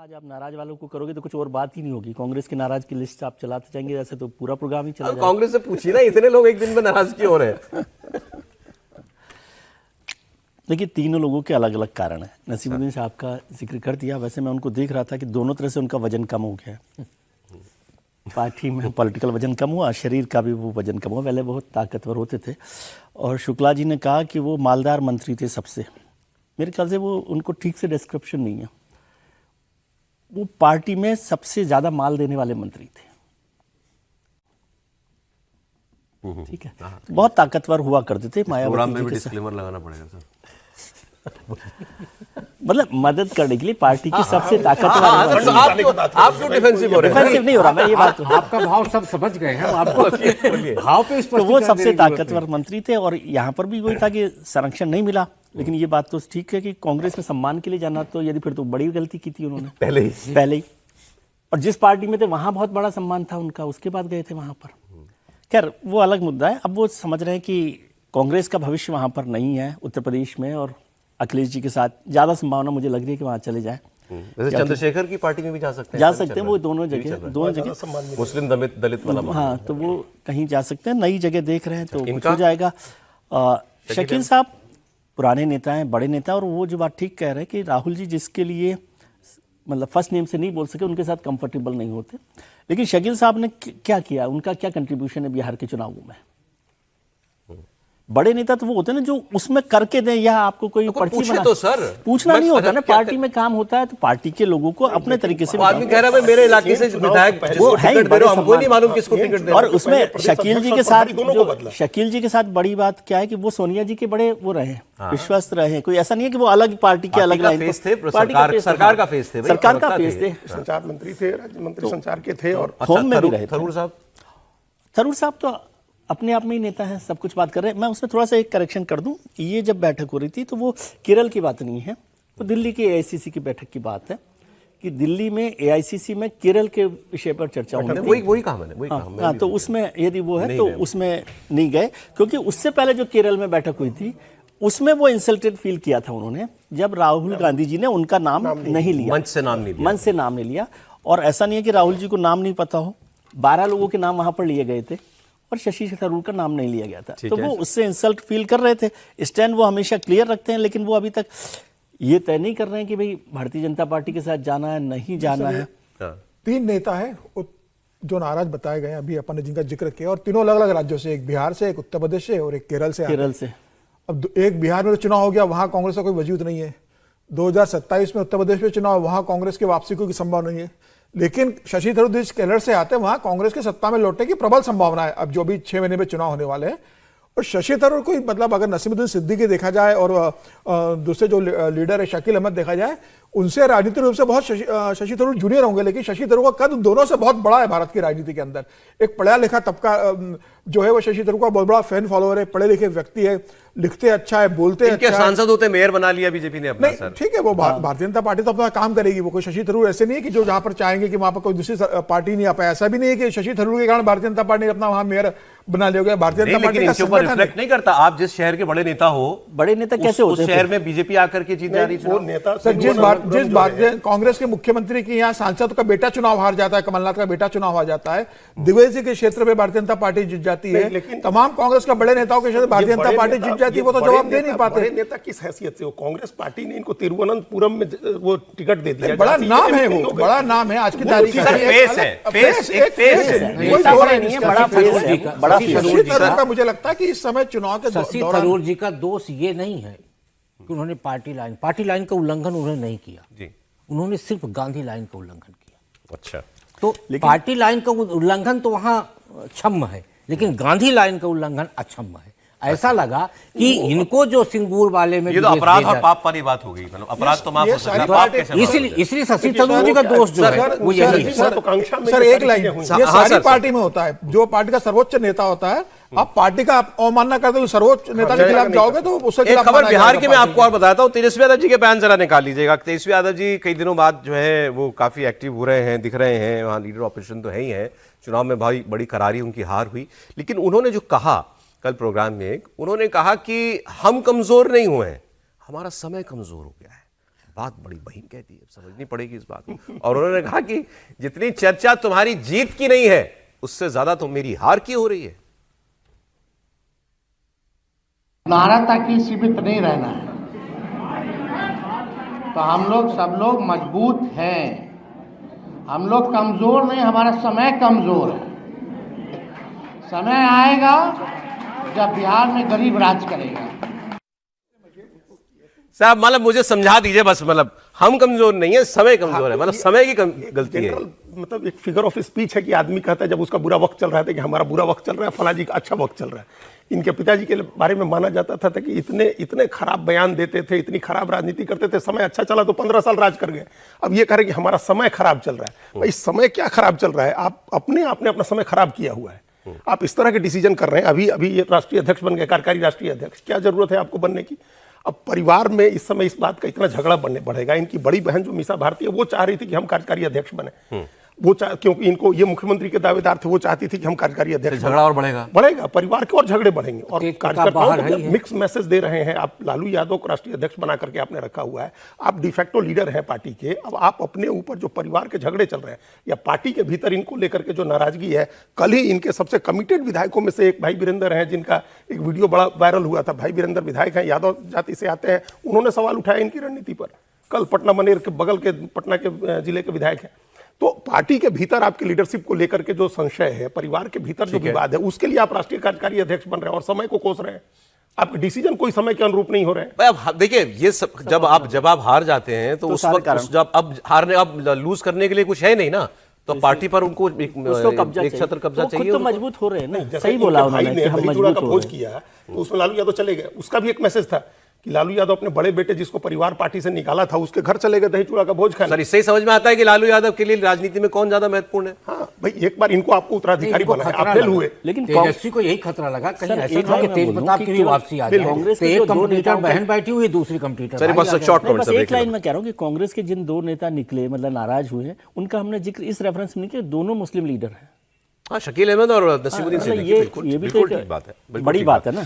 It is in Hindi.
आज आप नाराज वालों को करोगे तो कुछ और बात ही नहीं होगी। कांग्रेस की नाराज की लिस्ट आप चलाते जाएंगे, ऐसे तो पूरा प्रोग्राम ही चला जाएगा। कांग्रेस से पूछिए ना, इतने लोग एक दिन में नाराज क्यों हो रहे हैं? देखिए, तीनों लोगों के अलग अलग कारण है। नसीमुद्दीन साहब का जिक्र कर दिया, वैसे मैं उनको देख रहा था कि दोनों तरह से उनका वजन कम हो गया है। पार्टी में पॉलिटिकल वजन कम हुआ, शरीर का भी वो वजन कम हुआ। पहले बहुत ताकतवर होते थे। और शुक्ला जी ने कहा कि वो मालदार मंत्री थे सबसे। मेरे ख्याल से वो उनको ठीक से डिस्क्रिप्शन नहीं है। वो पार्टी में सबसे ज्यादा माल देने वाले मंत्री थे। ठीक है, तो बहुत ताकतवर हुआ करते थे। मायावती में भी डिस्क्लेमर लगाना पड़ेगा सर। मतलब मदद करने के लिए पार्टी की सबसे ताकतवर। आप क्यों डिफेंसिव हो रहे हैं? डिफेंसिव नहीं हो रहा मैं, ये बात आपका भाव सब समझ गए हैं आपको भाव पे। तो वो सबसे ताकतवर मंत्री थे। और यहाँ पर भी वही था कि संरक्षण नहीं मिला। लेकिन ये बात तो ठीक है कि कांग्रेस में सम्मान के लिए जाना, तो यदि फिर तो बड़ी गलती की थी उन्होंने पहले ही। और जिस पार्टी में थे वहां बहुत बड़ा सम्मान था उनका, उसके बाद गए थे वहां पर। खैर वो अलग मुद्दा है। अब वो समझ रहे हैं कि कांग्रेस का भविष्य वहां पर नहीं है उत्तर प्रदेश में, और अखिलेश जी के साथ ज्यादा संभावना मुझे लग रही है कि वहां चले जाए। वैसे चंद्रशेखर की पार्टी में भी जा सकते हैं, वो दोनों जगह मुस्लिम दलित वाला। हाँ, तो वो कहीं जा सकते हैं। नई जगह देख रहे हैं तो कुछ हो जाएगा। शकील साहब पुराने नेता हैं, बड़े नेता। और वो जो बात ठीक कह रहे हैं कि राहुल जी जिसके लिए मतलब फर्स्ट नेम से नहीं बोल सके, उनके साथ कंफर्टेबल नहीं होते। लेकिन शकील साहब ने क्या किया, उनका क्या कंट्रीब्यूशन है बिहार के चुनावों में? बड़े नेता तो वो होते हैं ना जो उसमें करके दें, या आपको कोई पर्ची बना तो सर पूछना नहीं होता ना। पार्टी में काम होता है तो पार्टी के लोगों को अपने तरीके से। आदमी कह रहा है मेरे इलाके से विधायक जिसको टिकट दे रहे हो, हमको नहीं मालूम किसको टिकट दे रहे हो। और उसमें शकील जी के साथ बड़ी बात क्या है कि वो सोनिया जी के बड़े वो रहे, विश्वस्त रहे। कोई ऐसा नहीं है कि वो अलग पार्टी के अलग लाइन थे, सरकार का फेस थे, सरकार का फेस थे, संचार मंत्री थे, राज्य मंत्री संचार के थे। और होम में भी रहे। थरूर साहब तो अपने आप में ही नेता है, सब कुछ बात कर रहे हैं। मैं उसमें थोड़ा सा एक करेक्शन कर दूं। ये जब बैठक हो रही थी तो वो केरल की बात नहीं है, वो दिल्ली की एआईसीसी की बैठक की बात है कि दिल्ली में एआईसीसी में केरल के विषय पर चर्चा होनी थी। वही कहा मैंने। हाँ, तो उसमें यदि वो है तो उसमें नहीं गए, क्योंकि उससे पहले जो केरल में बैठक हुई थी उसमें वो इंसल्टेड फील किया था उन्होंने, जब राहुल गांधी जी ने उनका नाम नहीं लिया, मंच से नाम नहीं लिया। और ऐसा नहीं है कि राहुल जी को नाम नहीं पता हो। 12 लोगों के नाम वहां पर लिए गए थे और शशि थरूर का नाम नहीं लिया गया था। तो वो उससे इंसल्ट फील कर रहे थे। स्टैंड वो हमेशा क्लियर रखते हैं, लेकिन वो अभी तक ये तय नहीं कर रहे हैं कि भाई भारतीय जनता पार्टी के साथ जाना है, नहीं जाना है। 3 नेता हैं जो नाराज बताए गए, अभी अपन ने जिनका जिक्र किया, और तीनों अलग अलग राज्यों से, एक बिहार से, एक उत्तर प्रदेश से और एक केरल से। अब एक बिहार में तो चुनाव हो गया, वहां कांग्रेस का कोई वजूद नहीं है। 2027 में उत्तर प्रदेश में चुनाव, वहां कांग्रेस की वापसी की संभावना नहीं है। लेकिन शशि थरूर जिस केरल से आते हैं, वहां कांग्रेस की सत्ता में लौटने की प्रबल संभावना है, अब जो भी 6 महीने में चुनाव होने वाले हैं। और शशि थरूर को मतलब अगर नसीमुद्दीन सिद्दीकी देखा जाए और दूसरे जो लीडर है शकील अहमद देखा जाए, उनसे राजनीतिक रूप से बहुत शशि थरूर जूनियर होंगे। लेकिन शशि थरूर का कद दोनों से बहुत बड़ा है भारत की राजनीति के अंदर। एक पढ़ा लिखा तबका जो है वो शशि थरूर का बहुत बड़ा फैन फॉलोअर है, पढ़े लिखे व्यक्ति है, लिखते अच्छा है, बोलते अच्छा है। सांसद होते मेयर बना लिया बीजेपी ने अपना। नहीं ठीक है, वो भारतीय जनता पार्टी तो अपना काम करेगी। वो कोई शशि थरूर ऐसे नहीं है कि जो जहां पर चाहेंगे कि वहां पर कोई दूसरी पार्टी नहीं आ पाए। ऐसा भी नहीं है कि शशि थरूर के कारण भारतीय जनता पार्टी ने अपना वहां मेयर बना लिया। भारतीय जनता पार्टी का संगठन रिफ्लेक्ट नहीं करता। आप जिस शहर के बड़े नेता हो, बड़े नेता कैसे होते हैं? शहर में बीजेपी आकर के जीत जा रही है। कांग्रेस के मुख्यमंत्री की यहाँ सांसद का बेटा चुनाव हार जाता है, कमलनाथ का बेटा चुनाव हार जाता है, द्विवेदी के क्षेत्र में भारतीय जनता पार्टी जीत जाती है। लेकिन तमाम कांग्रेस का बड़े नेताओं के क्षेत्र भारतीय जनता पार्टी जीत जाती है, वो तो जवाब दे नहीं पाते। नेता किस हैसियत से? वो कांग्रेस पार्टी ने इनको तिरुवनंतपुरम में वो टिकट दे दिया। बड़ा नाम है, वो बड़ा नाम है आज की तारीख में। मुझे लगता है कि इस समय चुनाव के शशि थरूर जी का दोष ये नहीं है कि उन्होंने पार्टी लाइन का उल्लंघन उन्होंने नहीं किया। उन्होंने सिर्फ गांधी लाइन का उल्लंघन किया। अच्छा, तो पार्टी लाइन का उल्लंघन तो वहां क्षम्य है, लेकिन गांधी लाइन का उल्लंघन अक्षम्य है। ऐसा लगा कि इनको जो सिंगूर वाले में ये तो अपराध और पाप वाली बात हो गई। मतलब अपराध तो माफ हो सकता है, इसलिए शशि थरूर जी का दोष जो है वो यही है। सर एक लाइन, ये सारी पार्टी में होता है। जो पार्टी का सर्वोच्च नेता होता है, आप पार्टी का अवमानना करते हो, सर्वोच्च नेता के खिलाफ जाओगे तो उसके खिलाफ। खबर बिहार की मैं आपको और बताता हूँ। तेजस्वी यादव जी के बयान जरा निकाल लीजिएगा। तेजस्वी यादव जी कई दिनों बाद जो है वो काफी एक्टिव हो रहे हैं, दिख रहे हैं। वहाँ लीडर ऑपोजिशन तो है ही है। चुनाव में भाई बड़ी करारी उनकी हार हुई, लेकिन उन्होंने जो कहा कल प्रोग्राम में, उन्होंने कहा कि हम कमजोर नहीं हुए हैं, हमारा समय कमजोर हो गया है। बात बड़ी बहीन कहती है, समझनी पड़ेगी इस बात को। और उन्होंने कहा कि जितनी चर्चा तुम्हारी जीत की नहीं है, उससे ज्यादा तो मेरी हार की हो रही है। नारा तक ही सीमित नहीं रहना है। तो हम लोग सब लोग मजबूत हैं, हम लोग कमजोर नहीं, हमारा समय कमजोर है। समय आएगा जब बिहार में गरीब राज करेगा। साहब मतलब मुझे समझा दीजिए बस, मतलब हम कमजोर नहीं है, समय कमजोर है, मतलब समय की गलती है। जनरल मतलब एक फिगर ऑफ स्पीच है कि आदमी कहता है जब उसका बुरा वक्त चल रहा था कि हमारा बुरा वक्त चल रहा है, फला जी का अच्छा वक्त चल रहा है। इनके पिताजी के बारे में माना जाता था कि इतने खराब बयान देते थे, इतनी खराब राजनीति करते थे, समय अच्छा चला तो 15 साल राज कर गए। अब ये कह रहे कि हमारा समय खराब चल रहा है। भाई समय क्या खराब चल रहा है? आप आपने अपना समय खराब किया हुआ है। आप इस तरह के डिसीजन कर रहे हैं। अभी ये राष्ट्रीय अध्यक्ष बन गए, कार्यकारी राष्ट्रीय अध्यक्ष। क्या जरूरत है आपको बनने की? अब परिवार में इस समय इस बात का इतना झगड़ा बढ़ेगा। इनकी बड़ी बहन जो मीसा भारती है वो चाह रही थी कि हम कार्यकारी अध्यक्ष बने, क्योंकि इनको ये मुख्यमंत्री के दावेदार थे, वो चाहती थी कि हम कार्यकारी अध्यक्ष झगड़ा और बढ़ेगा परिवार के और झगड़े बढ़ेंगे। और कार्यकर्ताओं को है। मिक्स मैसेज दे रहे हैं। आप लालू यादव को राष्ट्रीय अध्यक्ष बना करके आपने रखा हुआ है, आप डिफेक्टो लीडर हैं पार्टी के। अब आप अपने ऊपर जो परिवार के झगड़े चल रहे हैं या पार्टी के भीतर इनको लेकर के जो नाराजगी है, कल ही इनके सबसे कमिटेड विधायकों में से एक भाई वीरेंद्र हैं, जिनका एक वीडियो बड़ा वायरल हुआ था। भाई वीरेंद्र विधायक हैं, यादव जाति से आते हैं। उन्होंने सवाल उठाया इनकी रणनीति पर। कल पटना मनेर के बगल के पटना के जिले के विधायक हैं। तो पार्टी के भीतर आपकी लीडरशिप को लेकर के जो संशय है, परिवार के भीतर जो विवाद है, उसके लिए आप राष्ट्रीय कार्यकारी अध्यक्ष बन रहे हैं और समय को कोस रहे हैं। आपके डिसीजन कोई समय के अनुरूप नहीं हो रहे हैं। अब देखिए ये सब जब आप हार जाते हैं तो उस वक्त जब अब लूज करने के लिए कुछ है नहीं ना, तो पार्टी पर उनको एक छत्र कब्जा चाहिए। तो मजबूत हो रहे हैं ना, जैसे सही बोला भाई उन्होंने ने कि हम दही चूड़ा मजबूत का हो भोज रहे हैं। किया तो उसमें लालू यादव चले गए। उसका भी एक मैसेज था कि लालू यादव अपने बड़े बेटे जिसको परिवार पार्टी से निकाला था उसके घर चले गए दही चूड़ा का भोज खाने। सर इससे ही समझ में आता है कि लालू यादव के लिए राजनीति में कौन ज्यादा महत्वपूर्ण है। हाँ भाई, एक बार इनको आपको उत्तराधिकारी बनाया, आप फेल हुए। लेकिन तेजस्वी को यही खतरा लगा कहीं सर, ऐसा एक ना कि बार तेज मैं प्रताप बोलूं की कि भी वापसी आ केवल जाए। कांग्रेस तो के एक जो दो कंप्यूटर नेताओं का- बहन बैठी हुई, दूसरी कंप्यूटर सर बस शॉर्ट कमेंट बस सर एक लाइन में कह रहा हूँ कि कांग्रेस के जिन दो नेता निकले, मतलब नाराज हुए हैं, उनका हमने जिक्र इस रेफरेंस में नहीं किया, दोनों मुस्लिम लीडर हैं। हाँ, शकील अहमद और नसीमुद्दीन मतलब सिद्दीकी, ये बिल्कुल भी तो बिल्कुल एक ठीक बात है, बिल्कुल बड़ी ठीक बात है ना।